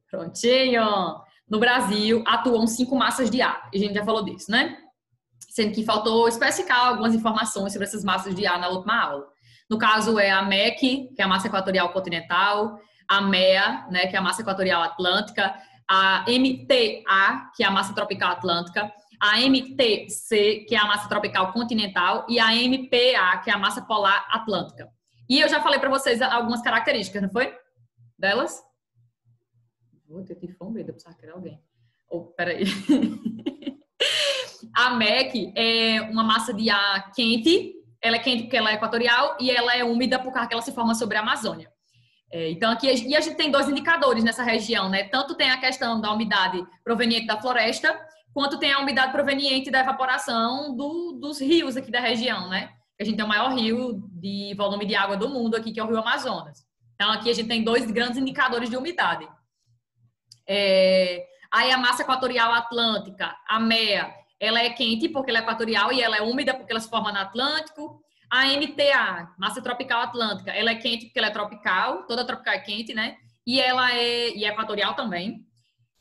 Prontinho. No Brasil, atuam 5 massas de ar. A gente já falou disso, né? Sendo que faltou especificar algumas informações sobre essas massas de ar na última aula. No caso, é a MEC, que é a massa equatorial continental, a MEA, né, que é a massa equatorial atlântica, a MTA, que é a massa tropical atlântica, a MTC, que é a massa tropical continental, e a MPA, que é a massa polar atlântica. E eu já falei para vocês algumas características, não foi? Delas? Vou ter que fome, eu precisava criar alguém. Oh, peraí. A MEC é uma massa de ar quente. Ela é quente porque ela é equatorial e ela é úmida por causa que ela se forma sobre a Amazônia. Então, aqui e a gente tem 2 indicadores nessa região, né? Tanto tem a questão da umidade proveniente da floresta, quanto tem a umidade proveniente da evaporação dos rios aqui da região, né? A gente tem o maior rio de volume de água do mundo aqui, que é o Rio Amazonas. Então, aqui a gente tem 2 grandes indicadores de umidade. Aí a massa equatorial atlântica, a MEA, ela é quente porque ela é equatorial e ela é úmida porque ela se forma no Atlântico. A MTA, massa tropical atlântica, ela é quente porque ela é tropical, toda tropical é quente, né? E ela é equatorial também,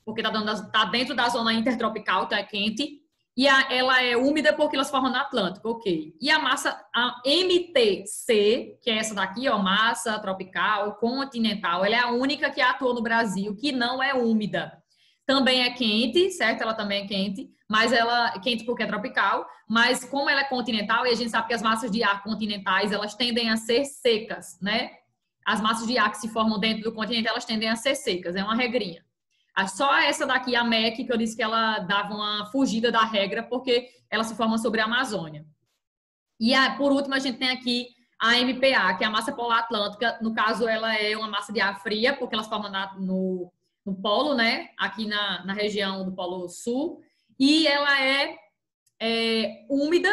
porque tá dentro da zona intertropical, então é quente. E ela é úmida porque ela se forma no Atlântico, ok. E a massa, a MTC, que é essa daqui, ó, massa tropical continental, ela é a única que atua no Brasil que não é úmida. Também é quente, certo? Ela também é quente, mas ela é quente porque é tropical, mas como ela é continental, e a gente sabe que as massas de ar continentais, elas tendem a ser secas, né? As massas de ar que se formam dentro do continente, elas tendem a ser secas, é uma regrinha. Só essa daqui, a MEC, que eu disse que ela dava uma fugida da regra, porque ela se forma sobre a Amazônia. E por último, a gente tem aqui a MPA, que é a massa polar atlântica. No caso, ela é uma massa de ar fria, porque ela se forma no polo, né? Aqui na região do Polo Sul. E ela é úmida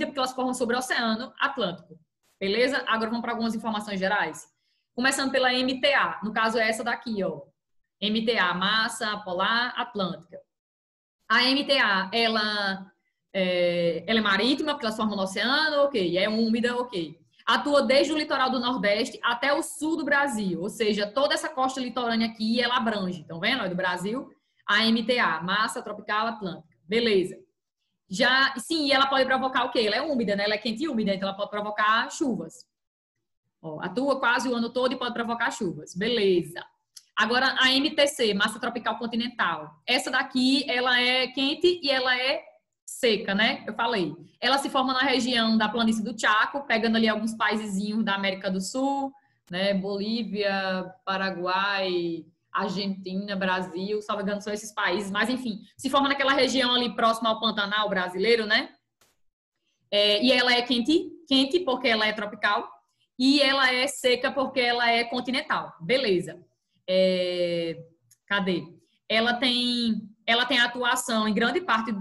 porque ela se forma sobre o Oceano Atlântico. Beleza? Agora vamos para algumas informações gerais. Começando pela MTA. No caso, é essa daqui, ó. MTA, massa polar atlântica. A MTA, ela é marítima, porque ela se forma no oceano, ok. É úmida, ok. Atua desde o litoral do Nordeste até o sul do Brasil, ou seja, toda essa costa litorânea aqui, ela abrange. Estão vendo? Do Brasil, a MTA, massa tropical atlântica. Beleza. Sim, ela pode provocar o quê? Ela é úmida, né? Ela é quente e úmida, então ela pode provocar chuvas. Ó, atua quase o ano todo e pode provocar chuvas. Beleza. Agora, a MTC, massa tropical continental. Essa daqui, ela é quente e ela é seca, né? Eu falei. Ela se forma na região da planície do Chaco, pegando ali alguns paisezinhos da América do Sul, né? Bolívia, Paraguai, Argentina, Brasil, salvo engano, são esses países. Mas, enfim, se forma naquela região ali próxima ao Pantanal brasileiro, né? E ela é quente porque ela é tropical. E ela é seca porque ela é continental. Beleza. Cadê? Ela tem atuação em grande parte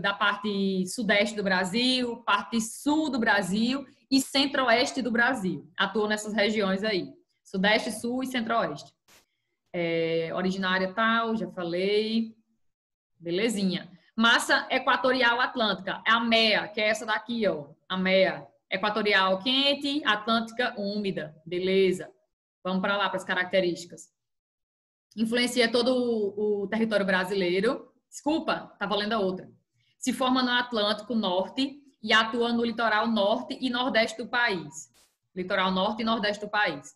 da parte sudeste do Brasil, parte sul do Brasil e centro-oeste do Brasil. Atua nessas regiões aí. Sudeste, sul e centro-oeste. Originária tal, já falei. Belezinha. Massa equatorial atlântica. É a MEA, que é essa daqui, ó. A MEA. Equatorial quente, atlântica úmida. Beleza. Vamos para lá, para as características. Influencia todo o território brasileiro. Desculpa, estava lendo a outra. Se forma no Atlântico Norte e atua no litoral norte e nordeste do país. Litoral norte e nordeste do país.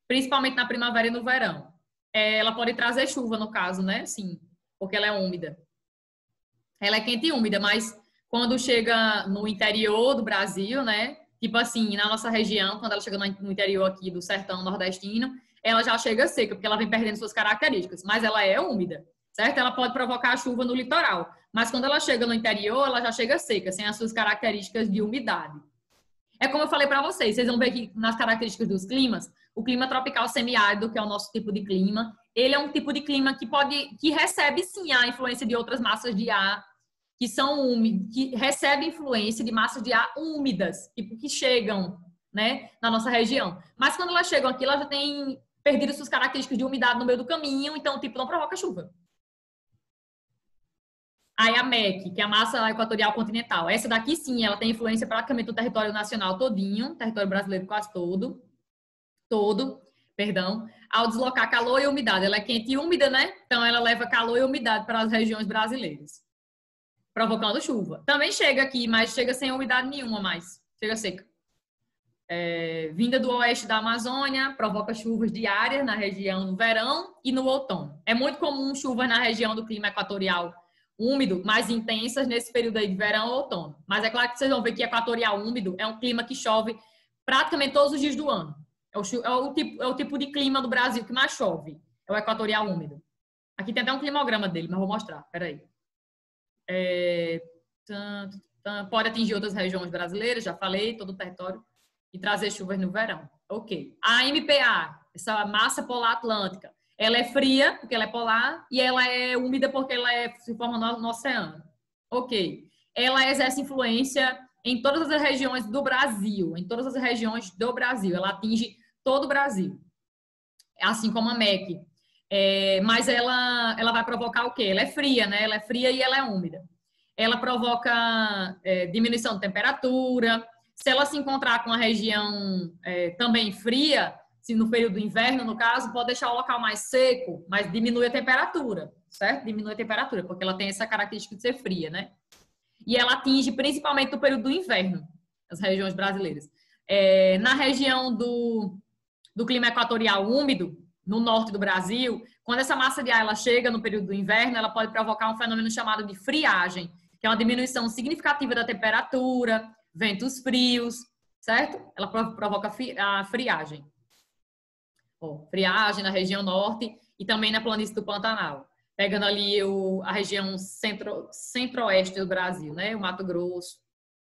Principalmente na primavera e no verão. Ela pode trazer chuva, no caso, né? Sim, porque ela é úmida. Ela é quente e úmida, mas quando chega no interior do Brasil, né? Tipo assim, na nossa região, quando ela chega no interior aqui do sertão nordestino, ela já chega seca, porque ela vem perdendo suas características, mas ela é úmida, certo? Ela pode provocar chuva no litoral, mas quando ela chega no interior, ela já chega seca, sem as suas características de umidade. É como eu falei para vocês vão ver aqui nas características dos climas, o clima tropical semiárido, que é o nosso tipo de clima, ele é um tipo de clima que recebe sim a influência de outras massas de ar, que recebe influência de massas de ar úmidas, tipo, que chegam, né, na nossa região. Mas quando elas chegam aqui, elas já têm perdido suas características de umidade no meio do caminho, então, tipo, não provoca chuva. Aí a MEC, que é a massa equatorial continental. Essa daqui, sim, ela tem influência praticamente no território nacional todinho, território brasileiro quase todo, perdão. ao deslocar calor e umidade. Ela é quente e úmida, né? Então, ela leva calor e umidade para as regiões brasileiras, provocando chuva. Também chega aqui, mas chega sem umidade nenhuma mais. Chega seca. Vinda do oeste da Amazônia, provoca chuvas diárias na região no verão e no outono. É muito comum chuvas na região do clima equatorial úmido, mais intensas nesse período aí de verão ou outono. Mas é claro que vocês vão ver que equatorial úmido é um clima que chove praticamente todos os dias do ano. É o tipo de clima do Brasil que mais chove. É o equatorial úmido. Aqui tem até um climograma dele, mas vou mostrar. Peraí. Pode atingir outras regiões brasileiras, já falei, todo o território, e trazer chuvas no verão. Ok. A MPA, essa massa polar atlântica, ela é fria, porque ela é polar, e ela é úmida, porque ela se forma no oceano. Ok. Ela exerce influência em todas as regiões do Brasil, Ela atinge todo o Brasil. Assim como a MEC. Mas ela vai provocar o quê? Ela é fria, né? Ela é fria e ela é úmida. Ela provoca diminuição de temperatura. Se ela se encontrar com a região também fria, se no período do inverno, no caso, pode deixar o local mais seco, mas diminui a temperatura, certo? Diminui a temperatura, porque ela tem essa característica de ser fria, né? E ela atinge principalmente no período do inverno, as regiões brasileiras. Na região do clima equatorial úmido, no norte do Brasil, quando essa massa de ar ela chega no período do inverno, ela pode provocar um fenômeno chamado de friagem, que é uma diminuição significativa da temperatura, ventos frios, certo? Ela provoca a friagem. Friagem na região norte e também na planície do Pantanal. Pegando ali a região centro-oeste do Brasil, né? O Mato Grosso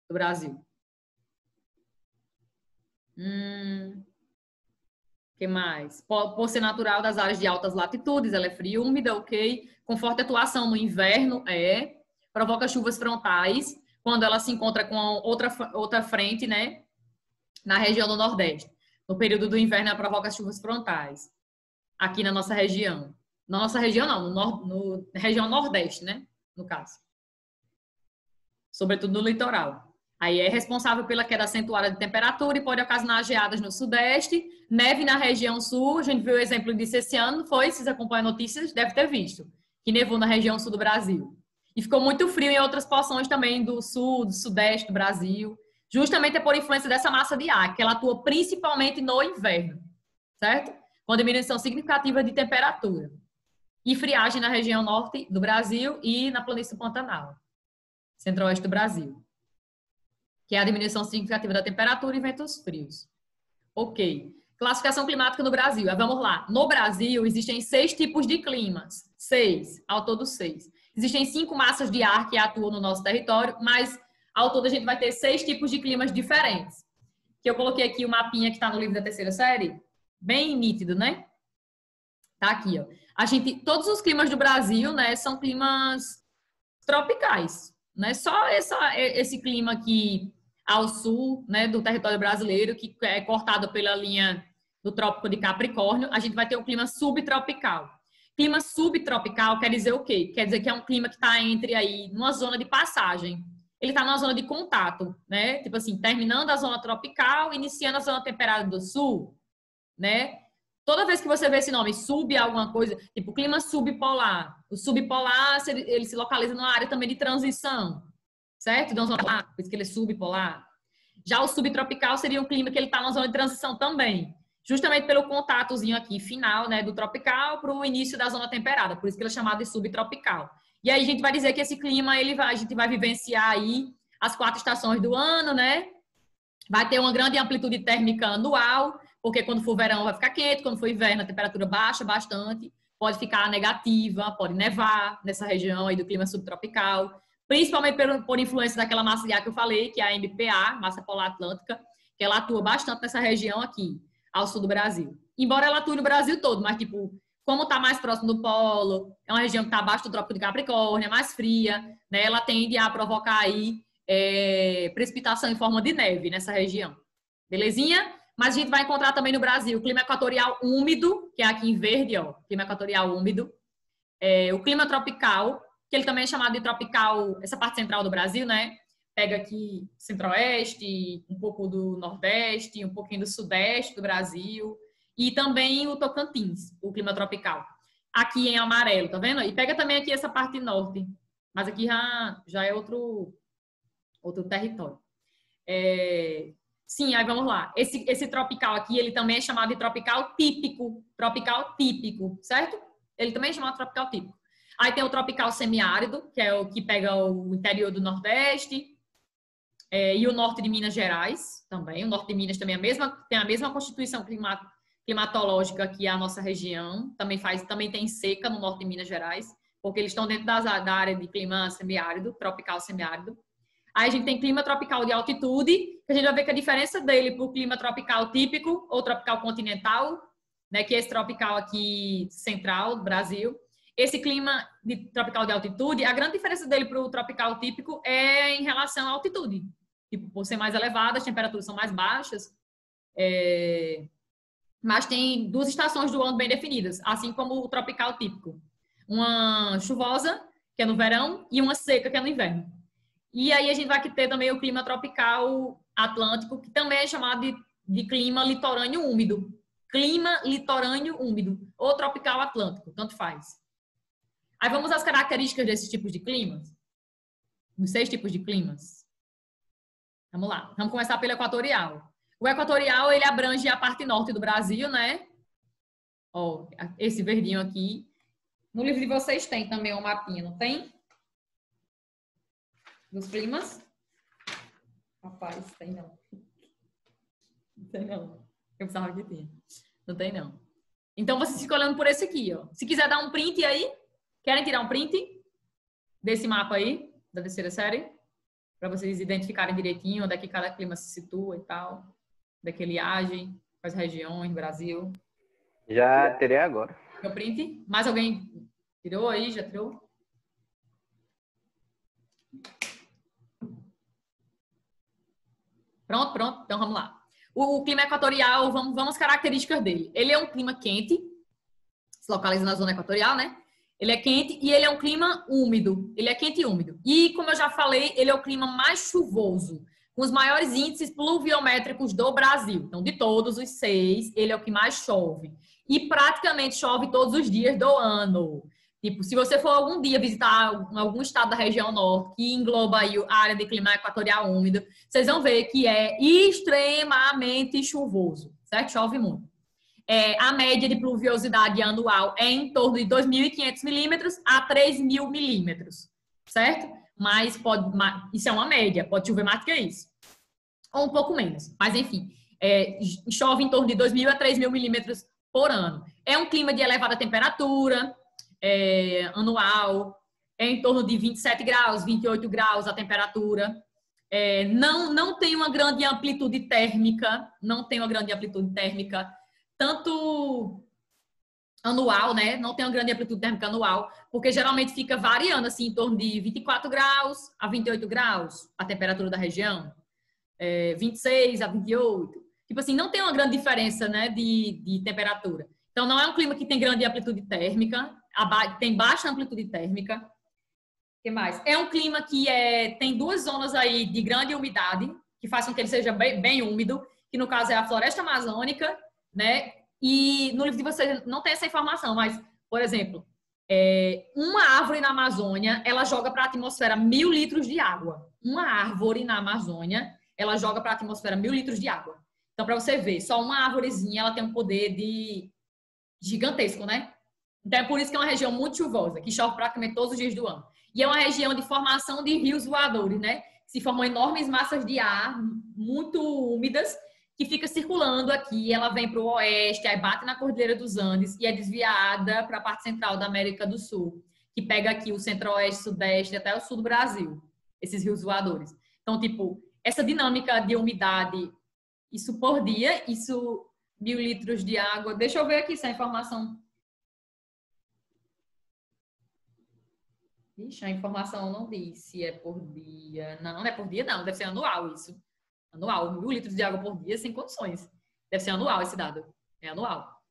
do Brasil. Que mais? Por ser natural das áreas de altas latitudes, ela é fria e úmida, ok? Com forte atuação no inverno, provoca chuvas frontais, quando ela se encontra com outra frente, né? Na região do Nordeste. No período do inverno, ela provoca chuvas frontais. Aqui na nossa região. Na nossa região, não. Na região Nordeste, né? No caso. Sobretudo no litoral. Aí é responsável pela queda acentuada de temperatura e pode ocasionar geadas no Sudeste, neve na região Sul. A gente viu o exemplo disso esse ano, foi? Vocês acompanham notícias? Deve ter visto. Que nevou na região Sul do Brasil. E ficou muito frio em outras porções também do Sul, do Sudeste do Brasil. Justamente por influência dessa massa de ar, que ela atua principalmente no inverno, certo? Com diminuição significativa de temperatura. E friagem na região norte do Brasil e na planície do Pantanal, centro-oeste do Brasil. Que é a diminuição significativa da temperatura e ventos frios. Ok. Classificação climática no Brasil. Vamos lá. No Brasil, existem 6 tipos de climas. 6. Ao todo, 6. Existem 5 massas de ar que atuam no nosso território, mas ao todo a gente vai ter 6 tipos de climas diferentes. Que eu coloquei aqui o mapinha que está no livro da terceira série. Bem nítido, né? Tá aqui, ó. Todos os climas do Brasil, né, são climas tropicais. Não é só esse clima aqui ao sul, né, do território brasileiro, que é cortado pela linha do Trópico de Capricórnio, a gente vai ter um clima subtropical. Clima subtropical quer dizer o quê? Quer dizer que é um clima que está entre aí, numa zona de passagem. Ele está numa zona de contato, né? Tipo assim, terminando a zona tropical, iniciando a zona temperada do sul, né? Toda vez que você vê esse nome, sub alguma coisa, tipo clima subpolar. O subpolar, ele se localiza numa área também de transição, certo? Então, por isso que ele é subpolar. Já o subtropical seria um clima que ele está na zona de transição também. Justamente pelo contatozinho aqui final, né, do tropical para o início da zona temperada. Por isso que ele é chamado de subtropical. E aí a gente vai dizer que esse clima, a gente vai vivenciar aí as 4 estações do ano, né? Vai ter uma grande amplitude térmica anual, porque quando for verão vai ficar quente, quando for inverno a temperatura baixa bastante, pode ficar negativa, pode nevar nessa região aí do clima subtropical, principalmente por influência daquela massa de ar que eu falei, que é a MPA, massa polar atlântica, que ela atua bastante nessa região aqui, ao sul do Brasil. Embora ela atue no Brasil todo, mas tipo, como está mais próximo do polo, é uma região que está abaixo do Trópico de Capricórnio, é mais fria, né? Ela tende a provocar aí precipitação em forma de neve nessa região. Belezinha? Mas a gente vai encontrar também no Brasil o clima equatorial úmido, que é aqui em verde, ó, clima equatorial úmido. O clima tropical, que ele também é chamado de tropical, essa parte central do Brasil, né? Pega aqui centro-oeste, um pouco do nordeste, um pouquinho do sudeste do Brasil. e também o Tocantins, o clima tropical. Aqui em amarelo, tá vendo? E pega também aqui essa parte norte, mas aqui já é outro território. Sim, aí vamos lá. Esse tropical aqui, ele também é chamado de tropical típico, certo? Ele também é chamado de tropical típico. Aí tem o tropical semiárido, que é o que pega o interior do Nordeste, e o norte de Minas Gerais também. O norte de Minas também tem a mesma constituição climatológica que a nossa região. Também tem seca no norte de Minas Gerais, porque eles estão dentro da área de clima semiárido, tropical semiárido. Aí a gente tem clima tropical de altitude, que a gente vai ver que a diferença dele para o clima tropical típico ou tropical continental, né, que é esse tropical aqui central do Brasil. Esse clima tropical de altitude, a grande diferença dele para o tropical típico é em relação à altitude. Tipo, por ser mais elevada, as temperaturas são mais baixas, mas tem 2 estações do ano bem definidas, assim como o tropical típico. Uma chuvosa, que é no verão, e uma seca, que é no inverno. E aí a gente vai ter também o clima tropical atlântico, que também é chamado de clima litorâneo úmido. Clima litorâneo úmido, ou tropical atlântico, tanto faz. Aí vamos às características desses tipos de climas. Os 6 tipos de climas. Vamos lá. Vamos começar pelo equatorial. O equatorial, ele abrange a parte norte do Brasil, né? Ó, esse verdinho aqui. No livro de vocês tem também um mapinha, não tem? Dos climas? Rapaz, tem não. Não tem não. Eu precisava que tinha. Não tem não. Então, vocês ficam olhando por esse aqui, ó. Se quiser dar um print aí, querem tirar um print desse mapa aí, da terceira série? Para vocês identificarem direitinho onde é que cada clima se situa e tal. Onde é que ele age, quais regiões, Brasil. Já terei agora. Meu print? Mais alguém tirou aí? Já tirou? Pronto. Então, vamos lá. O clima equatorial, vamos às características dele. Ele é um clima quente, se localiza na zona equatorial, né? Ele é quente e ele é um clima úmido. Ele é quente e úmido. E, como eu já falei, ele é o clima mais chuvoso, com os maiores índices pluviométricos do Brasil. Então, de todos os 6, ele é o que mais chove. E praticamente chove todos os dias do ano. Tipo, se você for algum dia visitar algum estado da região norte, que engloba aí a área de clima equatorial úmido, vocês vão ver que é extremamente chuvoso, certo? Chove muito. A média de pluviosidade anual é em torno de 2.500 milímetros a 3.000 milímetros, certo? Mas isso é uma média, pode chover mais do que isso. Ou um pouco menos, mas enfim, chove em torno de 2.000 a 3.000 milímetros por ano. É um clima de elevada temperatura anual, é em torno de 27 graus, 28 graus a temperatura. Não tem uma grande amplitude térmica, tanto anual, né? Não tem uma grande amplitude térmica anual, porque geralmente fica variando assim em torno de 24 graus a 28 graus a temperatura da região, 26 a 28. Tipo assim, não tem uma grande diferença, né, de temperatura. Então, não é um clima que tem grande amplitude térmica, tem baixa amplitude térmica. O que mais? É um clima que tem 2 zonas aí de grande umidade, que faz com que ele seja bem úmido, que no caso é a floresta amazônica, né? E no livro de vocês não tem essa informação, mas, por exemplo, uma árvore na Amazônia, ela joga para a atmosfera 1.000 litros de água. Uma árvore na Amazônia, ela joga para a atmosfera 1.000 litros de água. Então, para você ver, só uma árvorezinha, ela tem um poder gigantesco, né? Então, é por isso que é uma região muito chuvosa, que chove praticamente todos os dias do ano. E é uma região de formação de rios voadores, né? Se formam enormes massas de ar muito úmidas, que fica circulando aqui, ela vem para o oeste, aí bate na Cordilheira dos Andes e é desviada para a parte central da América do Sul, que pega aqui o centro-oeste, sudeste até o sul do Brasil, esses rios voadores. Então, tipo, essa dinâmica de umidade, isso por dia, 1.000 litros de água. Deixa eu ver aqui se a informação... Ixi, a informação não diz se é por dia. Não é por dia, não. Deve ser anual isso. Anual. 1.000 litros de água por dia, sem condições. Deve ser anual esse dado. É anual.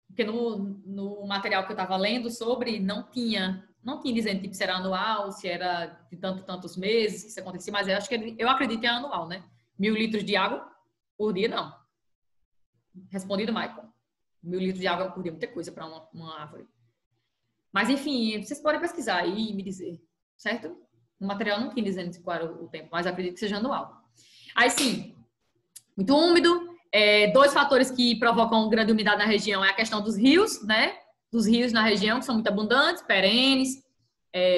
Porque no material que eu estava lendo sobre, não tinha dizendo tipo, se era anual, se era de tantos meses que isso acontecia, mas eu acredito que é anual, né? 1.000 litros de água por dia, não. Respondido, Michael. 1.000 litros de água por dia, muita coisa para uma árvore. Mas, enfim, vocês podem pesquisar aí e me dizer, certo? O material não tem dizendo qual era o tempo, mas acredito que seja anual. Aí, sim, muito úmido. Dois fatores que provocam grande umidade na região é a questão dos rios, né? Dos rios na região, que são muito abundantes, perenes,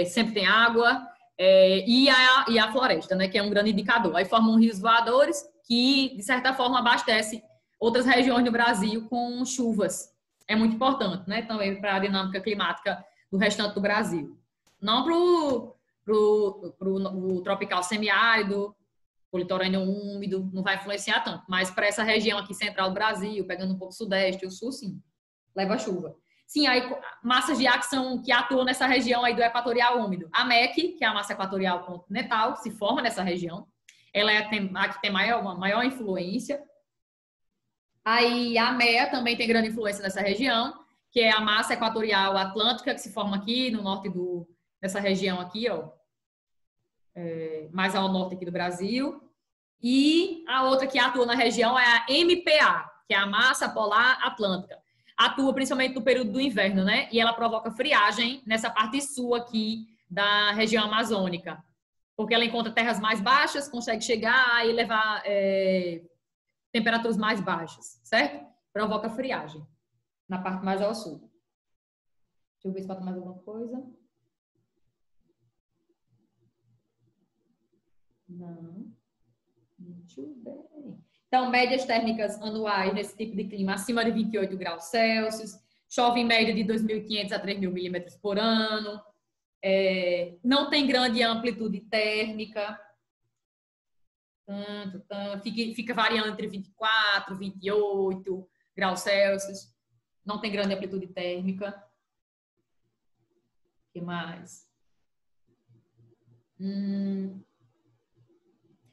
sempre tem água, e a floresta, né? Que é um grande indicador. Aí formam rios voadores que, de certa forma, abastecem outras regiões do Brasil com chuvas. É muito importante, né? Também para a dinâmica climática do restante do Brasil. Não para o tropical semiárido, o litorâneo úmido, não vai influenciar tanto. Mas para essa região aqui central do Brasil, pegando um pouco o sudeste e o sul, sim, leva chuva. Sim, aí massas de ar que atuam nessa região aí do equatorial úmido. A MEC, que é a massa equatorial continental, que se forma nessa região. Ela é a que tem maior influência. Aí a MEA também tem grande influência nessa região, que é a massa equatorial atlântica, que se forma aqui no norte dessa região aqui, ó. Mais ao norte aqui do Brasil. E a outra que atua na região é a MPA, que é a massa polar atlântica. Atua principalmente no período do inverno, né? E ela provoca friagem nessa parte sul aqui da região amazônica. Porque ela encontra terras mais baixas, consegue chegar e levar temperaturas mais baixas, certo? Provoca friagem na parte mais ao sul. Deixa eu ver se falta mais alguma coisa. Não. Muito bem. Então, médias térmicas anuais nesse tipo de clima acima de 28 graus Celsius. Chove em média de 2.500 a 3.000 milímetros por ano. Não tem grande amplitude térmica. Fica variando entre 24 e 28 graus Celsius. Não tem grande amplitude térmica. O que mais?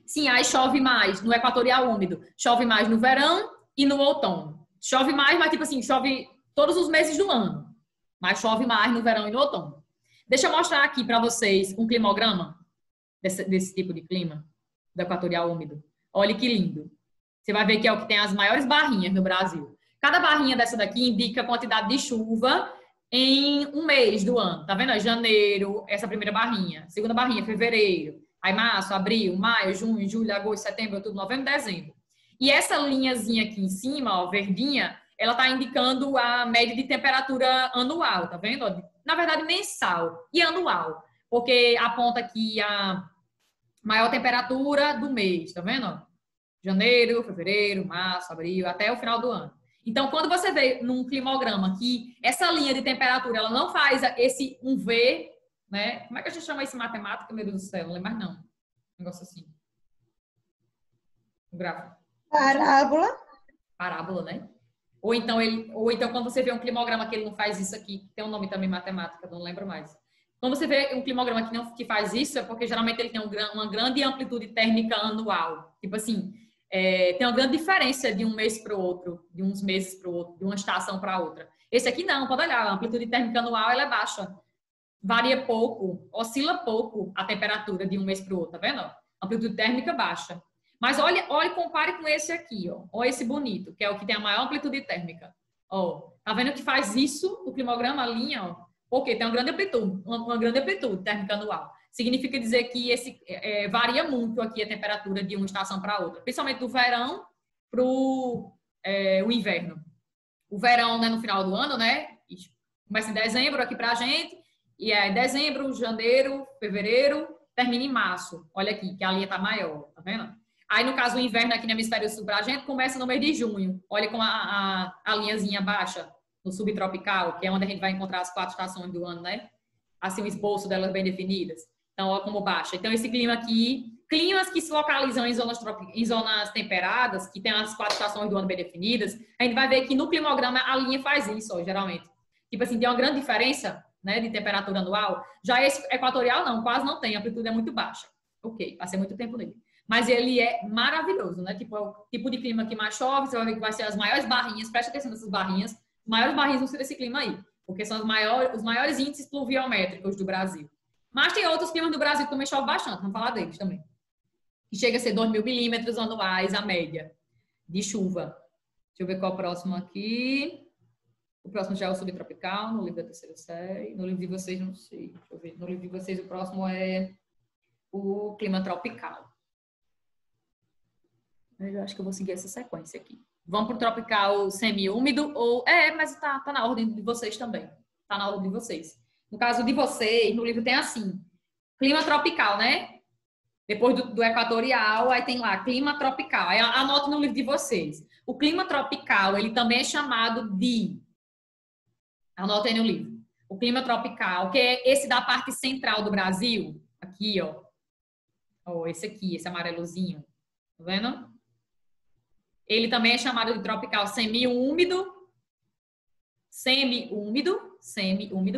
Sim, aí chove mais no equatorial úmido. Chove mais no verão e no outono. Chove mais, mas tipo assim, chove todos os meses do ano. Mas chove mais no verão e no outono. Deixa eu mostrar aqui para vocês um climograma desse tipo de clima, do equatorial úmido. Olha que lindo. Você vai ver que é o que tem as maiores barrinhas no Brasil. Cada barrinha dessa daqui indica a quantidade de chuva em um mês do ano. Tá vendo? Janeiro, essa primeira barrinha. Segunda barrinha, fevereiro. Aí março, abril, maio, junho, julho, agosto, setembro, outubro, novembro, dezembro. E essa linhazinha aqui em cima, ó, verdinha, ela tá indicando a média de temperatura anual, tá vendo? Na verdade, mensal e anual. Porque aponta aqui a maior temperatura do mês, tá vendo? Janeiro, fevereiro, março, abril, até o final do ano. Então, quando você vê num climograma que essa linha de temperatura, ela não faz esse um V, né? Como é que a gente chama isso em matemática, meu Deus do céu? Não lembro mais não. Um negócio assim. Um gráfico. Parábola. Parábola, né? Ou então quando você vê um climograma que ele não faz isso aqui, tem um nome também em matemática, não lembro mais. Quando você vê um climograma que faz isso, é porque geralmente ele tem uma grande amplitude térmica anual. Tipo assim, tem uma grande diferença de um mês para o outro, de uns meses para o outro, de uma estação para outra. Esse aqui não, pode olhar, a amplitude térmica anual ela é baixa. Varia pouco, oscila pouco a temperatura de um mês para o outro, tá vendo? Amplitude térmica baixa. Mas olha, compare com esse aqui, ó. Olha esse bonito, que é o que tem a maior amplitude térmica. Ó, tá vendo que faz isso, o climograma, a linha, ó. Porque tem uma grande amplitude térmica anual. Significa dizer que varia muito aqui a temperatura de uma estação para outra, principalmente do verão para o inverno. O verão, né, no final do ano, né? Começa em dezembro aqui pra gente, e dezembro, janeiro, fevereiro, termina em março. Olha aqui, que a linha tá maior, tá vendo? Aí, no caso, o inverno aqui no hemisfério sul pra gente começa no mês de junho. Olha como a linhazinha baixa no subtropical, que é onde a gente vai encontrar as 4 estações do ano, né? Assim, o esboço delas bem definidas. Então, olha como baixa. Então, esse clima aqui, climas que se localizam em zonas temperadas, que tem as 4 estações do ano bem definidas, a gente vai ver que no climograma a linha faz isso, ó, geralmente. Tipo assim, tem uma grande diferença, né, de temperatura anual. Já esse equatorial, não, quase não tem, a amplitude é muito baixa. Ok, passei muito tempo nele. Mas ele é maravilhoso, né? Tipo, é o tipo de clima que mais chove, você vai ver que vai ser as maiores barrinhas, presta atenção nessas barrinhas, as maiores barrinhas vão ser desse clima aí, porque são os maiores índices pluviométricos do Brasil. Mas tem outros climas do Brasil que também chove bastante, vamos falar deles também. Que chega a ser 2.000 milímetros anuais, a média de chuva. Deixa eu ver qual é o próximo aqui. O próximo já é o subtropical, no livro da terceira série. No livro de vocês, não sei. Deixa eu ver. No livro de vocês, o próximo é o clima tropical. Eu acho que eu vou seguir essa sequência aqui. Vamos para o tropical semi-úmido ou... mas tá na ordem de vocês também. Tá na ordem de vocês. No caso de vocês, no livro tem assim, clima tropical, né? Depois do equatorial, aí tem lá, clima tropical. Aí anote no livro de vocês. O clima tropical, ele também é chamado de... Anote aí no livro. O clima tropical, que é esse da parte central do Brasil. Aqui, ó. Ó, esse aqui, esse amarelozinho. Tá vendo? Ele também é chamado de tropical semi-úmido. Semi-úmido,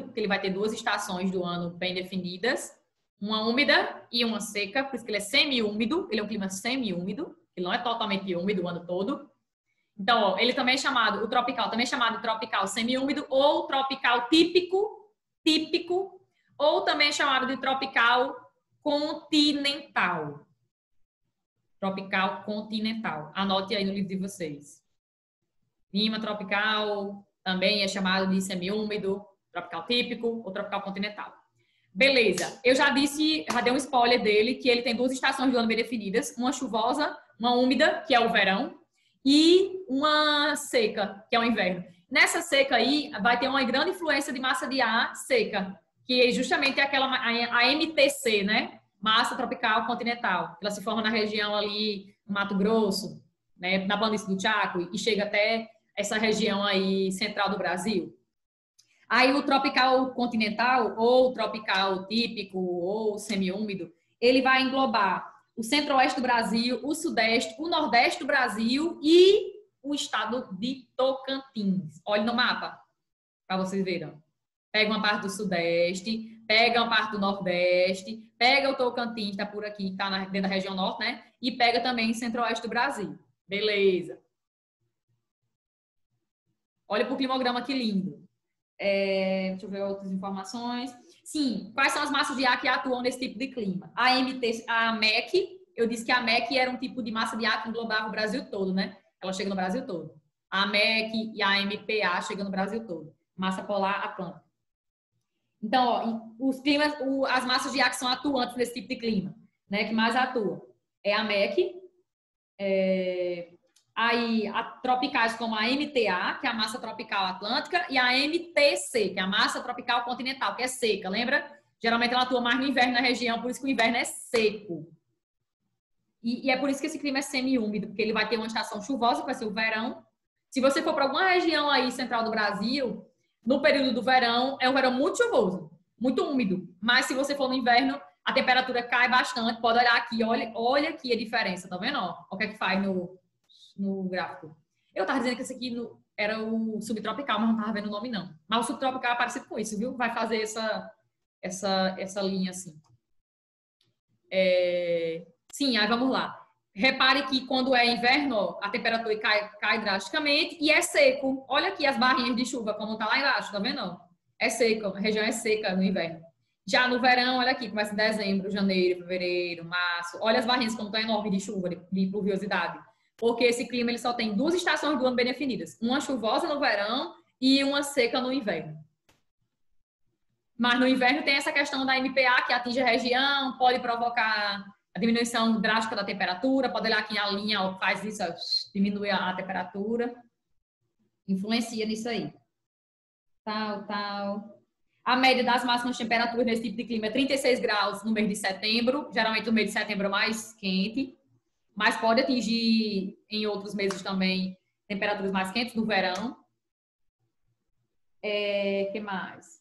porque ele vai ter 2 estações do ano bem definidas. Uma úmida e uma seca, por isso que ele é semi-úmido. Ele é um clima semi-úmido, ele não é totalmente úmido o ano todo. Então, ó, ele também é chamado, o tropical também é chamado de tropical semi-úmido ou tropical típico, ou também é chamado de tropical continental. Tropical continental. Anote aí no livro de vocês. Clima tropical também é chamado de semi-úmido, tropical típico ou tropical continental. Beleza. Eu já dei um spoiler dele, que ele tem 2 estações do ano bem definidas. Uma chuvosa, uma úmida, que é o verão, e uma seca, que é o inverno. Nessa seca aí, vai ter uma grande influência de massa de ar seca, que justamente é aquela, a MTC, né? Massa tropical continental. Ela se forma na região ali, no Mato Grosso, né? Na planície do Chaco, e chega até essa região aí central do Brasil. Aí o tropical continental, ou tropical típico, ou semiúmido, ele vai englobar o centro-oeste do Brasil, o sudeste, o nordeste do Brasil e o estado de Tocantins. Olha no mapa, para vocês verem. Pega uma parte do sudeste, pega uma parte do nordeste, pega o Tocantins, está por aqui, está dentro da região norte, né? E pega também o centro-oeste do Brasil. Beleza. Olha para o climograma que lindo. Deixa eu ver outras informações. Sim, quais são as massas de ar que atuam nesse tipo de clima? A MEC, eu disse que a MEC era um tipo de massa de ar que englobava o Brasil todo, né? Ela chega no Brasil todo. A MEC e a MPA chegam no Brasil todo. Massa polar atlântica. Então, ó, os climas, as massas de ar que são atuantes nesse tipo de clima, né? Que mais atuam é a MEC, aí tropicais como a MTA, que é a massa tropical atlântica, e a MTC, que é a massa tropical continental, que é seca, lembra? Geralmente ela atua mais no inverno na região, por isso que o inverno é seco. E é por isso que esse clima é semi-úmido, porque ele vai ter uma estação chuvosa, que vai ser o verão. Se você for para alguma região aí central do Brasil, no período do verão, é um verão muito chuvoso, muito úmido. Mas se você for no inverno, a temperatura cai bastante. Pode olhar aqui, olha aqui a diferença, tá vendo? Ó, o que é que faz no gráfico. Eu tava dizendo que esse aqui era o subtropical, mas não tava vendo o nome, não. Mas o subtropical é parecido com isso, viu? Vai fazer essa linha assim. Sim, aí vamos lá. Repare que quando é inverno, ó, a temperatura cai drasticamente e é seco. Olha aqui as barrinhas de chuva, como tá lá embaixo, tá vendo? É seco, a região é seca no inverno. Já no verão, olha aqui, começa em dezembro, janeiro, fevereiro, março. Olha as barrinhas como tá enorme de chuva, de pluviosidade. Porque esse clima ele só tem 2 estações do ano bem definidas. Uma chuvosa no verão e uma seca no inverno. Mas no inverno tem essa questão da MPA que atinge a região, pode provocar a diminuição drástica da temperatura. Pode olhar aqui a linha, ó, faz isso, ó, diminui a temperatura. Influencia nisso aí. Tal. A média das máximas temperaturas nesse tipo de clima é 36 graus no mês de setembro. Geralmente no mês de setembro é mais quente. Mas pode atingir em outros meses também temperaturas mais quentes no verão. Que mais?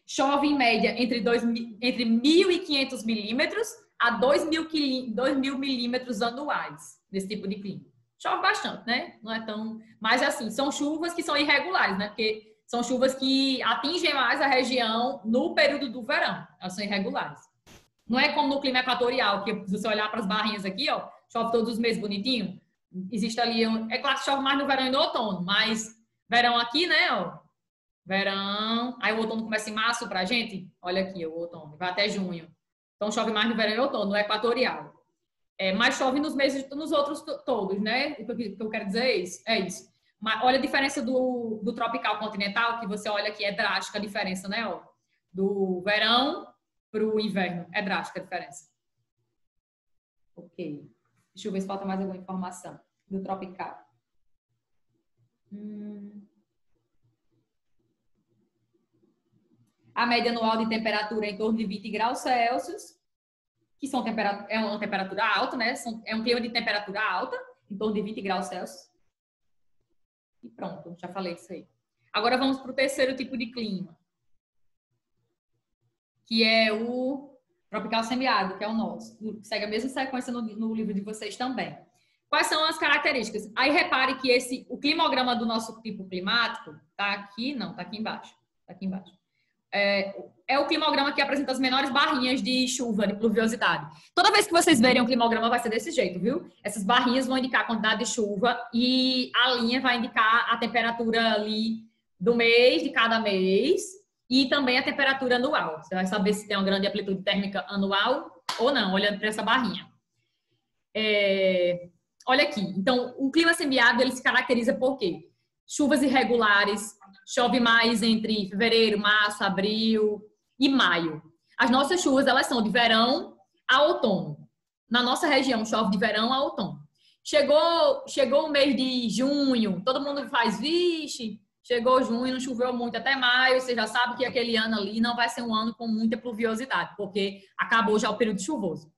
Chove em média entre 1.500 milímetros a 2.000 milímetros anuais nesse tipo de clima. Chove bastante, né? Não é tão... Mas assim, são chuvas que são irregulares, né? Porque são chuvas que atingem mais a região no período do verão. Elas são irregulares. Não é como no clima equatorial, que se você olhar para as barrinhas aqui, ó, chove todos os meses bonitinho. Existe ali, é claro que chove mais no verão e no outono, mas verão aqui, né, ó, verão, aí o outono começa em março pra gente, olha aqui, o outono, vai até junho. Então chove mais no verão e outono, no equatorial. Mas chove nos meses, nos outros todos, né? O que eu quero dizer é isso. Mas olha a diferença do tropical continental, que você olha que é drástica a diferença, né? Ó, do verão para o inverno. É drástica a diferença. Ok. Deixa eu ver se falta mais alguma informação do tropical. A média anual de temperatura é em torno de 20 graus Celsius, que é uma temperatura alta, né? É um clima de temperatura alta, em torno de 20 graus Celsius. E pronto, já falei isso aí. Agora vamos para o terceiro tipo de clima, que é o tropical semiárido, que é o nosso. Segue a mesma sequência no livro de vocês também. Quais são as características? Aí repare que o climograma do nosso tipo climático tá aqui, não, tá aqui embaixo. Tá aqui embaixo. É o climograma que apresenta as menores barrinhas de chuva, de pluviosidade. Toda vez que vocês verem um climograma vai ser desse jeito, viu? Essas barrinhas vão indicar a quantidade de chuva e a linha vai indicar a temperatura ali do mês, de cada mês, e também a temperatura anual. Você vai saber se tem uma grande amplitude térmica anual ou não, olhando para essa barrinha. Olha aqui. Então, o clima semiárido, ele se caracteriza por quê? Chuvas irregulares, chove mais entre fevereiro, março, abril e maio. As nossas chuvas, elas são de verão a outono. Na nossa região, chove de verão a outono. Chegou o mês de junho, todo mundo faz, vixe, chegou junho, não choveu muito até maio, você já sabe que aquele ano ali não vai ser um ano com muita pluviosidade, porque acabou já o período chuvoso.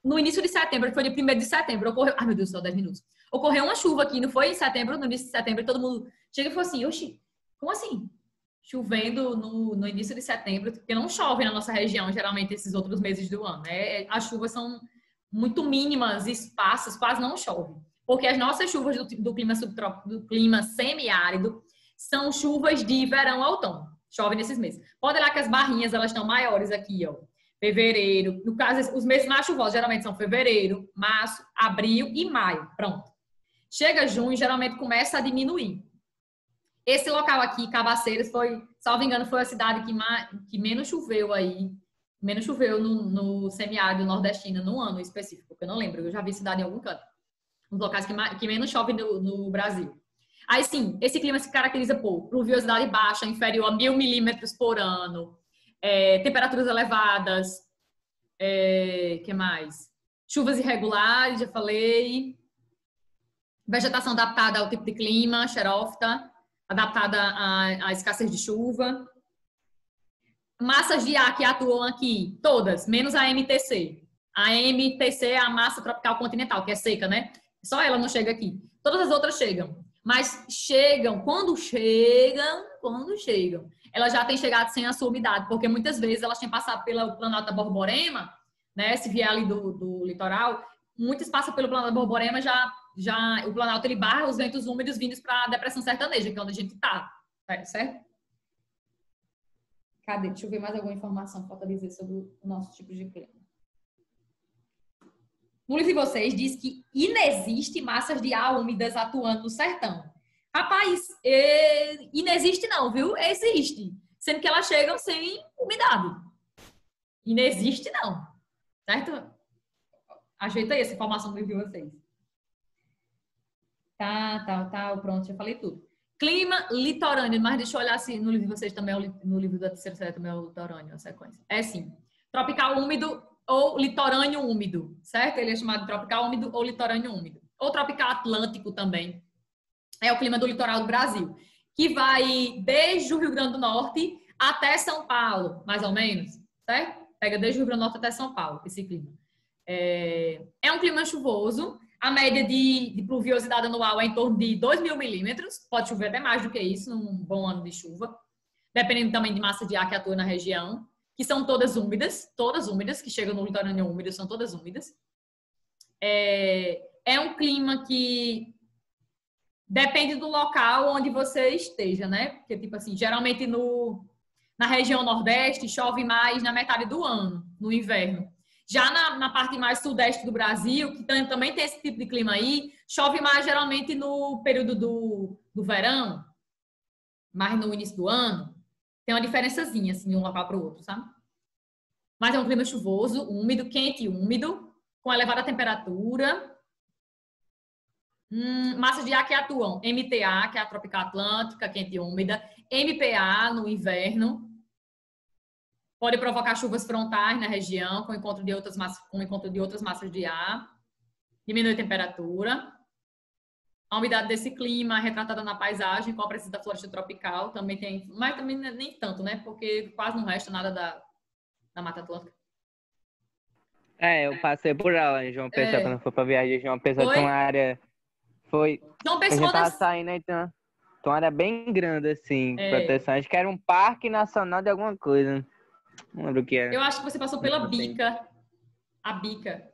No início de setembro, que foi de 1º de setembro, ocorreu... Ai, meu Deus do céu, 10 minutos. Ocorreu uma chuva aqui, não foi em setembro, no início de setembro, e todo mundo chega e falou assim, oxi, como assim? Chovendo no início de setembro, porque não chove na nossa região, geralmente, esses outros meses do ano, né? As chuvas são muito mínimas, espaços, quase não chove. Porque as nossas chuvas do clima subtrópico, do clima semiárido, são chuvas de verão a outono. Chove nesses meses. Pode olhar que as barrinhas, elas estão maiores aqui, ó. Fevereiro, no caso, os meses mais chuvosos geralmente são fevereiro, março, abril e maio. Pronto. Chega junho, geralmente começa a diminuir. Esse local aqui, Cabaceiras, foi, salvo engano, foi a cidade que menos choveu aí, menos choveu no semiárido nordestino, num ano específico, porque eu não lembro, eu já vi cidade em algum canto. Os locais que menos chove no Brasil. Aí sim, esse clima se caracteriza por pluviosidade baixa, inferior a 1.000 milímetros por ano, temperaturas elevadas, que mais? Chuvas irregulares, já falei. Vegetação adaptada ao tipo de clima, xerófita, adaptada à escassez de chuva. Massas de ar que atuam aqui, todas, menos a MTC. A MTC é a massa tropical continental, que é seca, né? Só ela não chega aqui. Todas as outras chegam. Mas chegam, quando chegam, elas já têm chegado sem a sua umidade, porque muitas vezes elas têm passado pelo Planalto da Borborema, né? Se vier ali do litoral, muitas passam pelo Planalto da Borborema, o Planalto ele barra os ventos úmidos vindos para a depressão sertaneja, que é onde a gente tá, certo? Cadê? Deixa eu ver mais alguma informação que falta dizer sobre o nosso tipo de clima. No livro de vocês diz que inexiste massas de ar úmidas atuando no sertão. Rapaz, inexiste não, viu? Existe. Sendo que elas chegam sem umidade. Inexiste não. Certo? Ajeita aí essa informação do livro de vocês. Pronto, já falei tudo. Clima litorâneo, mas deixa eu olhar se no livro de vocês também, no livro da terceira série também é o litorâneo, a sequência. É sim. Tropical úmido ou litorâneo úmido, certo? Ele é chamado de tropical úmido ou litorâneo úmido. Ou tropical atlântico também. É o clima do litoral do Brasil, que vai desde o Rio Grande do Norte até São Paulo, mais ou menos, certo? Pega desde o Rio Grande do Norte até São Paulo, esse clima. É um clima chuvoso. A média de pluviosidade anual é em torno de 2.000 milímetros. Pode chover até mais do que isso num bom ano de chuva. Dependendo também de massa de ar que atua na região. Que são todas úmidas, que chegam no litorâneo úmido, são todas úmidas. É um clima que depende do local onde você esteja, né? Porque, tipo assim, geralmente na região Nordeste chove mais na metade do ano, no inverno. Já na parte mais sudeste do Brasil, que também tem esse tipo de clima aí, chove mais geralmente no período do verão, mais no início do ano. Tem uma diferençazinha, assim, de um local para o outro, sabe? Mas é um clima chuvoso, úmido, quente e úmido, com elevada temperatura. Massas de ar que atuam. MTA, que é a tropical atlântica, quente e úmida. MPA, no inverno. Pode provocar chuvas frontais na região, com o encontro de outras massas de ar. Diminui a temperatura. A umidade desse clima é retratada na paisagem, com a presença da floresta tropical. Também tem, mas também nem tanto, né? Porque quase não resta nada da Mata Atlântica. Eu passei por ela em João Pessoa, quando eu fui pra viagem de João Pessoa, tem uma área... João A Pessoa... gente tava saindo, então... Tem uma área bem grande, assim, proteção. Acho que era um parque nacional de alguma coisa. Não lembro o que era. Eu acho que você passou pela Bica. A Bica,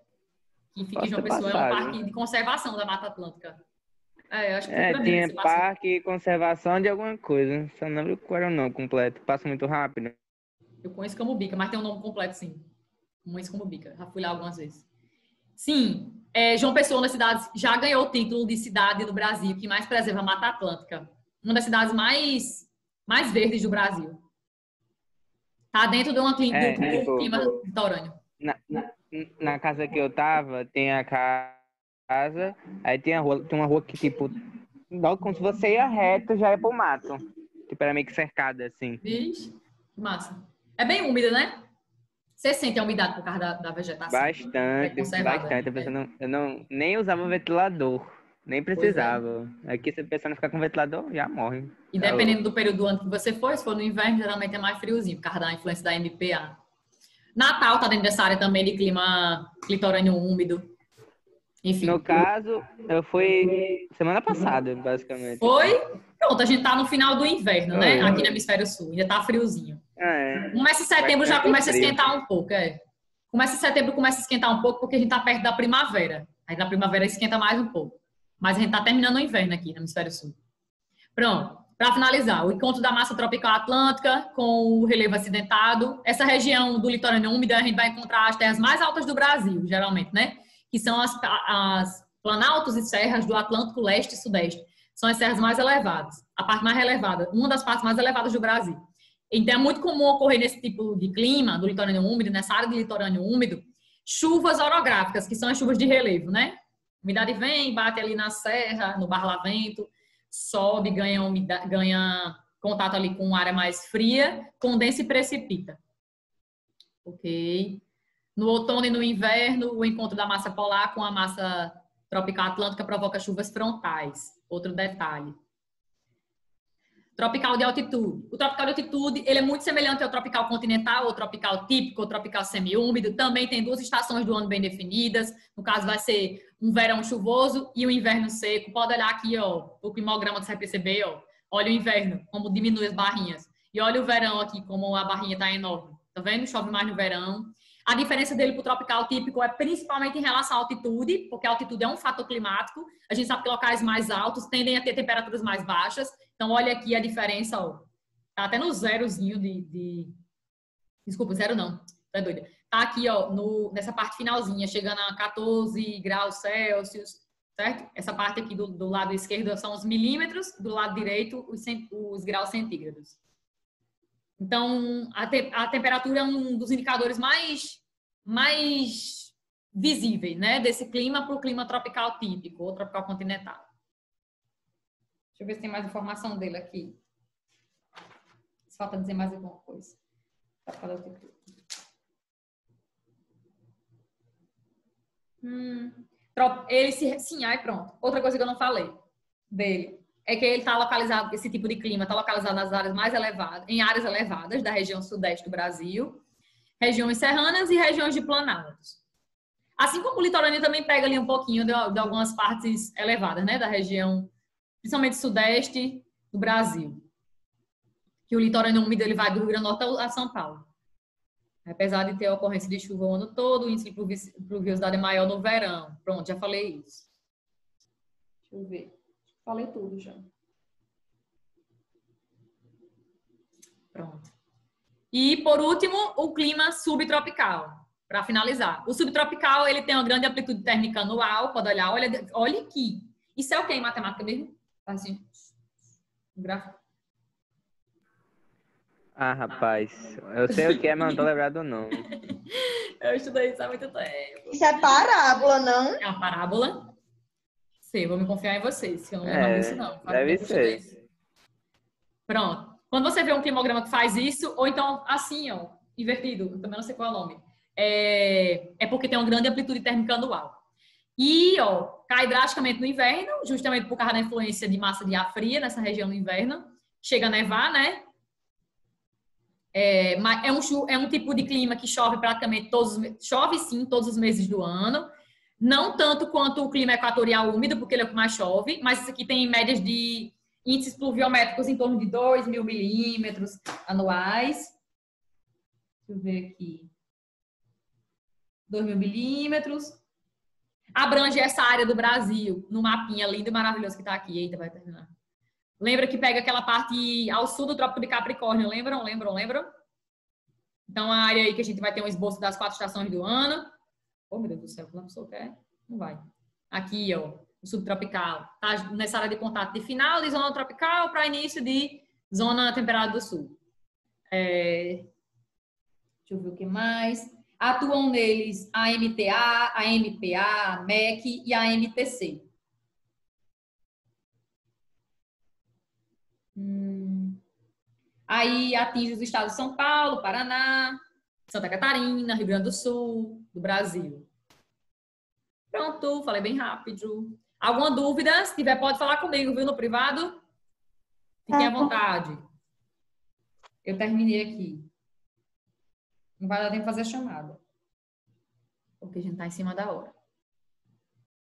que fica em João Pessoa, é um parque de conservação da Mata Atlântica. Acho que tinha parque de conservação de alguma coisa. Só não lembro qual era o nome completo. Passa muito rápido. Eu conheço como Bica, mas tem um nome completo, sim. Conheço como Bica. Já fui lá algumas vezes. Sim, João Pessoa, uma das cidades, já ganhou o título de cidade do Brasil que mais preserva a Mata Atlântica. Uma das cidades mais verdes do Brasil. Tá dentro de um clima litorâneo. Na casa que eu tava, tem a casa, aí tem uma rua que, tipo, logo como se você ia reto, já ia pro mato. Tipo, era meio que cercada, assim. Vixe, que massa. É bem úmida, né? Você sente a umidade por causa da vegetação? Bastante. Eu não nem usava ventilador. Nem precisava. Aqui, se a pessoa não ficar com ventilador, já morre. E dependendo do período do ano que você for, se for no inverno, geralmente é mais friozinho, por causa da influência da MPA. Natal tá dentro dessa área também de clima litorâneo úmido. Enfim. No caso, eu fui semana passada, basicamente. Foi? Pronto, a gente tá no final do inverno, né? Aqui no Hemisfério Sul. Ainda tá friozinho. Começa em setembro, já começa a esquentar um pouco, Começa em setembro, começa a esquentar um pouco, porque a gente tá perto da primavera. Aí na primavera esquenta mais um pouco. Mas a gente tá terminando o inverno aqui no Hemisfério Sul. Pronto. Para finalizar, o encontro da massa tropical atlântica com o relevo acidentado. Essa região do litorâneo úmido, a gente vai encontrar as terras mais altas do Brasil, geralmente, né? Que são as planaltos e serras do Atlântico Leste e Sudeste. São as serras mais elevadas. A parte mais elevada, uma das partes mais elevadas do Brasil. Então, é muito comum ocorrer nesse tipo de clima, do litorâneo úmido, nessa área de litorâneo úmido, chuvas orográficas, que são as chuvas de relevo, né? A umidade vem, bate ali na serra, no barlavento, sobe, ganha contato ali com área mais fria, condensa e precipita. Ok. No outono e no inverno, o encontro da massa polar com a massa tropical atlântica provoca chuvas frontais. Outro detalhe. Tropical de altitude. O tropical de altitude, ele é muito semelhante ao tropical continental, ou tropical típico, ou tropical semiúmido. Também tem duas estações do ano bem definidas. No caso, vai ser um verão chuvoso e um inverno seco. Pode olhar aqui, o climograma que você vai perceber, Olha o inverno, como diminui as barrinhas. E olha o verão aqui, como a barrinha está enorme. Tá vendo? Chove mais no verão. A diferença dele para o tropical típico é principalmente em relação à altitude, porque a altitude é um fator climático. A gente sabe que locais mais altos tendem a ter temperaturas mais baixas. Então, olha aqui a diferença, Tá até no zerozinho Desculpa, zero não. Tá doida. Tá aqui, nessa parte finalzinha, chegando a 14 graus Celsius, certo? Essa parte aqui do lado esquerdo são os milímetros, do lado direito, os graus centígrados. Então, a temperatura é um dos indicadores mais visíveis, né? Desse clima para o clima tropical típico, ou tropical continental. Deixa eu ver se tem mais informação dele aqui. Falta dizer mais alguma coisa. Pronto. Outra coisa que eu não falei dele é que ele está localizado, esse tipo de clima está localizado nas áreas mais elevadas, em áreas elevadas da região sudeste do Brasil, regiões serranas e regiões de planaltos. Assim como o litorâneo também pega ali um pouquinho de algumas partes elevadas, né, da região, principalmente sudeste do Brasil. Que o litorâneo úmido ele vai do Rio Grande do Norte a São Paulo. Apesar de ter a ocorrência de chuva o ano todo, o índice de pluviosidade é maior no verão. Pronto, já falei isso. Deixa eu ver. Falei tudo já. Pronto. E, por último, o clima subtropical. Para finalizar. O subtropical, ele tem uma grande amplitude térmica anual. Pode olhar. Olha aqui. Isso é o que em matemática mesmo? Assim. Um gráfico. Rapaz. Eu sei o que é, mas não tô lembrado do nome. Eu estudei isso há muito tempo. Isso é parábola, não? É uma parábola? Sei, vou me confiar em vocês, que eu não lembro disso, não. Faz Deve tempo que eu estudei ser. isso. Pronto. Quando você vê um climograma que faz isso, ou então assim, ó, invertido, eu também não sei qual é o nome, é porque tem uma grande amplitude térmica anual. E, ó, cai drasticamente no inverno, justamente por causa da influência de massa de ar fria nessa região no inverno. Chega a nevar, né? É um tipo de clima que chove praticamente chove sim todos os meses do ano. Não tanto quanto o clima equatorial úmido, porque ele é o que mais chove, mas isso aqui tem médias de índices pluviométricos em torno de 2.000 milímetros anuais. Deixa eu ver aqui. 2.000 milímetros. Abrange essa área do Brasil, no mapinha lindo e maravilhoso que está aqui. Eita, vai terminar. Lembra que pega aquela parte ao sul do Trópico de Capricórnio? Lembram? Então, a área aí que a gente vai ter um esboço das 4 estações do ano. Oh, meu Deus do céu, quando a pessoa quer, não vai. Aqui, ó, o subtropical. Tá nessa área de contato de final de zona tropical para início de zona temperada do sul. Deixa eu ver o que mais. Atuam neles a MTA, a MPA, a MEC e a MTC. Aí atinge os estados de São Paulo, Paraná, Santa Catarina, Rio Grande do Sul, do Brasil. Pronto, falei bem rápido. Alguma dúvida? Se tiver, pode falar comigo, viu, no privado? Fiquem à vontade. Eu terminei aqui. Não vai dar tempo de fazer a chamada. Porque a gente está em cima da hora.